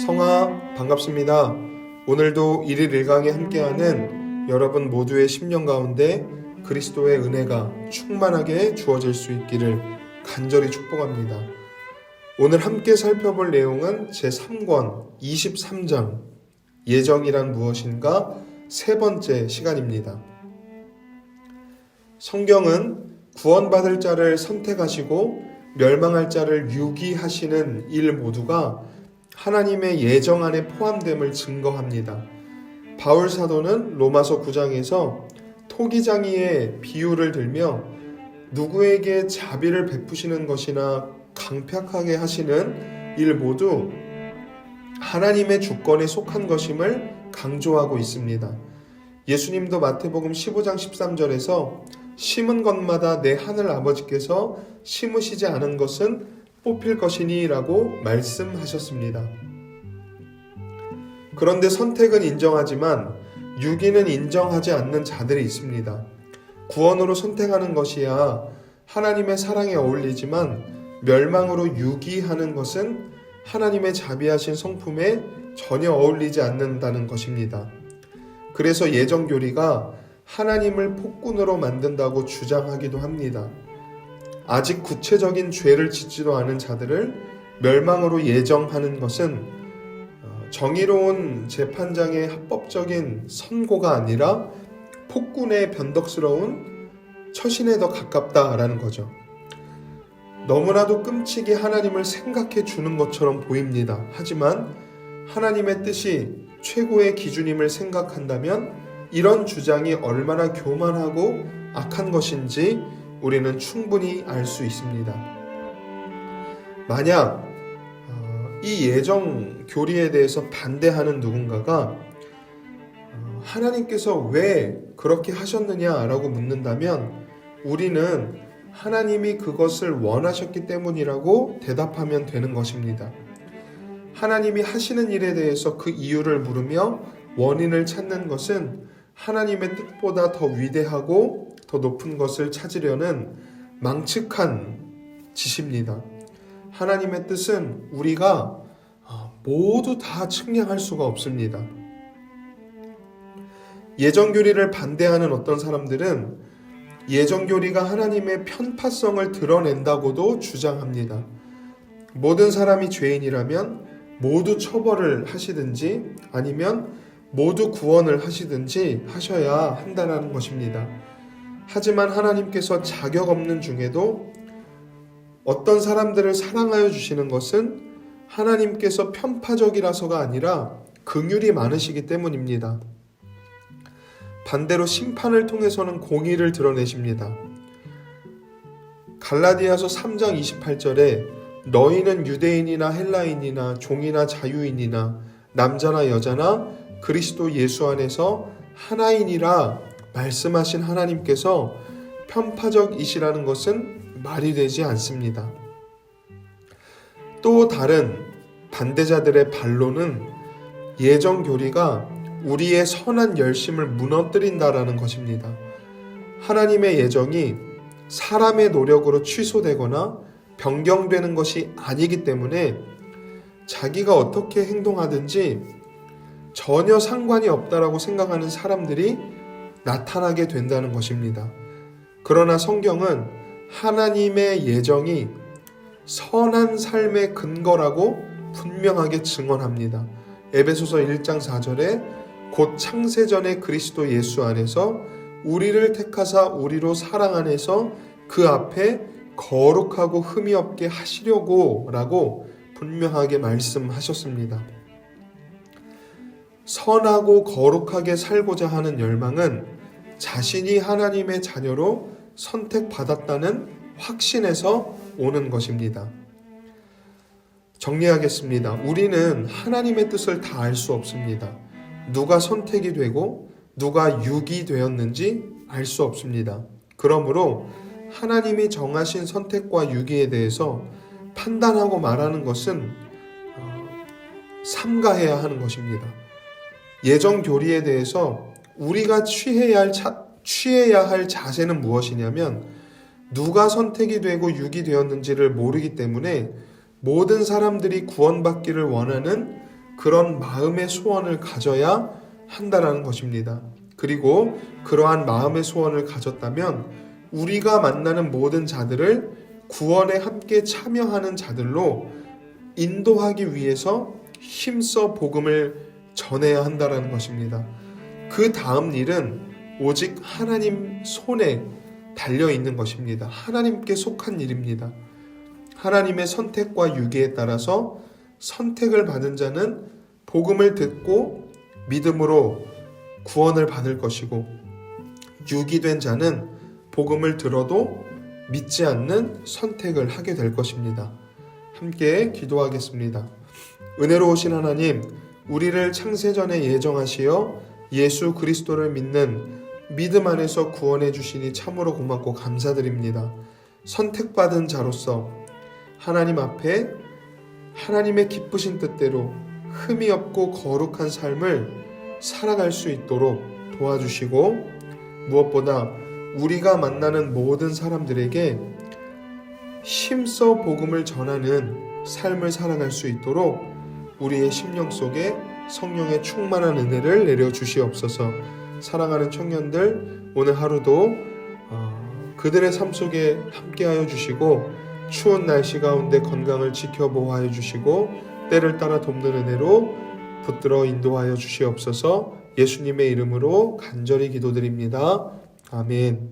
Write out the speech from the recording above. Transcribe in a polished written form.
성아, 반갑습니다. 오늘도 1일 1강에 함께하는 여러분 모두의 심령 가운데 그리스도의 은혜가 충만하게 주어질 수 있기를 간절히 축복합니다. 오늘 함께 살펴볼 내용은 제3권 23장 예정이란 무엇인가 세 번째 시간입니다. 성경은 구원받을 자를 선택하시고 멸망할 자를 유기하시는 일 모두가 하나님의 예정 안에 포함됨을 증거합니다. 바울 사도는 로마서 9장에서 토기장이의 비유를 들며 누구에게 자비를 베푸시는 것이나 강팍하게 하시는 일 모두 하나님의 주권에 속한 것임을 강조하고 있습니다. 예수님도 마태복음 15장 13절에서 심은 것마다 내 하늘 아버지께서 심으시지 않은 것은 뽑힐 것이니 라고 말씀하셨습니다. 그런데 선택은 인정하지만 유기는 인정하지 않는 자들이 있습니다. 구원으로 선택하는 것이야 하나님의 사랑에 어울리지만 멸망으로 유기하는 것은 하나님의 자비하신 성품에 전혀 어울리지 않는다는 것입니다. 그래서 예정교리가 하나님을 폭군으로 만든다고 주장하기도 합니다. 아직 구체적인 죄를 짓지도 않은 자들을 멸망으로 예정하는 것은 정의로운 재판장의 합법적인 선고가 아니라 폭군의 변덕스러운 처신에 더 가깝다라는 거죠. 너무나도 끔찍이 하나님을 생각해 주는 것처럼 보입니다. 하지만 하나님의 뜻이 최고의 기준임을 생각한다면 이런 주장이 얼마나 교만하고 악한 것인지 우리는 충분히 알 수 있습니다. 만약 이 예정 교리에 대해서 반대하는 누군가가 하나님께서 왜 그렇게 하셨느냐라고 묻는다면 우리는 하나님이 그것을 원하셨기 때문이라고 대답하면 되는 것입니다. 하나님이 하시는 일에 대해서 그 이유를 물으며 원인을 찾는 것은 하나님의 뜻보다 더 위대하고 더 높은 것을 찾으려는 망측한 짓입니다. 하나님의 뜻은 우리가 모두 다 측량할 수가 없습니다. 예정교리를 반대하는 어떤 사람들은 예정교리가 하나님의 편파성을 드러낸다고도 주장합니다. 모든 사람이 죄인이라면 모두 처벌을 하시든지 아니면 모두 구원을 하시든지 하셔야 한다는 것입니다. 하지만 하나님께서 자격 없는 중에도 어떤 사람들을 사랑하여 주시는 것은 하나님께서 편파적이라서가 아니라 긍휼이 많으시기 때문입니다. 반대로 심판을 통해서는 공의를 드러내십니다. 갈라디아서 3장 28절에 너희는 유대인이나 헬라인이나 종이나 자유인이나 남자나 여자나 그리스도 예수 안에서 하나이니라 말씀하신 하나님께서 편파적이시라는 것은 말이 되지 않습니다. 또 다른 반대자들의 반론은 예정교리가 우리의 선한 열심을 무너뜨린다라는 것입니다. 하나님의 예정이 사람의 노력으로 취소되거나 변경되는 것이 아니기 때문에 자기가 어떻게 행동하든지 전혀 상관이 없다라고 생각하는 사람들이 나타나게 된다는 것입니다. 그러나 성경은 하나님의 예정이 선한 삶의 근거라고 분명하게 증언합니다. 에베소서 1장 4절에 곧 창세전에 그리스도 예수 안에서 우리를 택하사 우리로 사랑 안에서 그 앞에 거룩하고 흠이 없게 하시려고 라고 분명하게 말씀하셨습니다. 선하고 거룩하게 살고자 하는 열망은 자신이 하나님의 자녀로 선택받았다는 확신에서 오는 것입니다. 정리하겠습니다. 우리는 하나님의 뜻을 다 알 수 없습니다. 누가 선택이 되고 누가 유기되었는지 알 수 없습니다. 그러므로 하나님이 정하신 선택과 유기에 대해서 판단하고 말하는 것은 삼가해야 하는 것입니다. 예정 교리에 대해서 우리가 취해야 할 자세는 무엇이냐면 누가 선택이 되고 유기되었는지를 모르기 때문에 모든 사람들이 구원받기를 원하는 그런 마음의 소원을 가져야 한다라는 것입니다. 그리고 그러한 마음의 소원을 가졌다면 우리가 만나는 모든 자들을 구원에 함께 참여하는 자들로 인도하기 위해서 힘써 복음을 전해야 한다라는 것입니다. 그 다음 일은 오직 하나님 손에 달려 있는 것입니다. 하나님께 속한 일입니다. 하나님의 선택과 유기에 따라서 선택을 받은 자는 복음을 듣고 믿음으로 구원을 받을 것이고, 유기된 자는 복음을 들어도 믿지 않는 선택을 하게 될 것입니다. 함께 기도하겠습니다. 은혜로우신 하나님, 우리를 창세전에 예정하시어 예수 그리스도를 믿는 믿음 안에서 구원해 주시니 참으로 고맙고 감사드립니다. 선택받은 자로서 하나님 앞에 하나님의 기쁘신 뜻대로 흠이 없고 거룩한 삶을 살아갈 수 있도록 도와주시고, 무엇보다 우리가 만나는 모든 사람들에게 힘써 복음을 전하는 삶을 살아갈 수 있도록 우리의 심령 속에 성령의 충만한 은혜를 내려주시옵소서. 사랑하는 청년들, 오늘 하루도 그들의 삶 속에 함께하여 주시고, 추운 날씨 가운데 건강을 지켜 보호하여 주시고, 때를 따라 돕는 은혜로 붙들어 인도하여 주시옵소서. 예수님의 이름으로 간절히 기도드립니다. 아멘.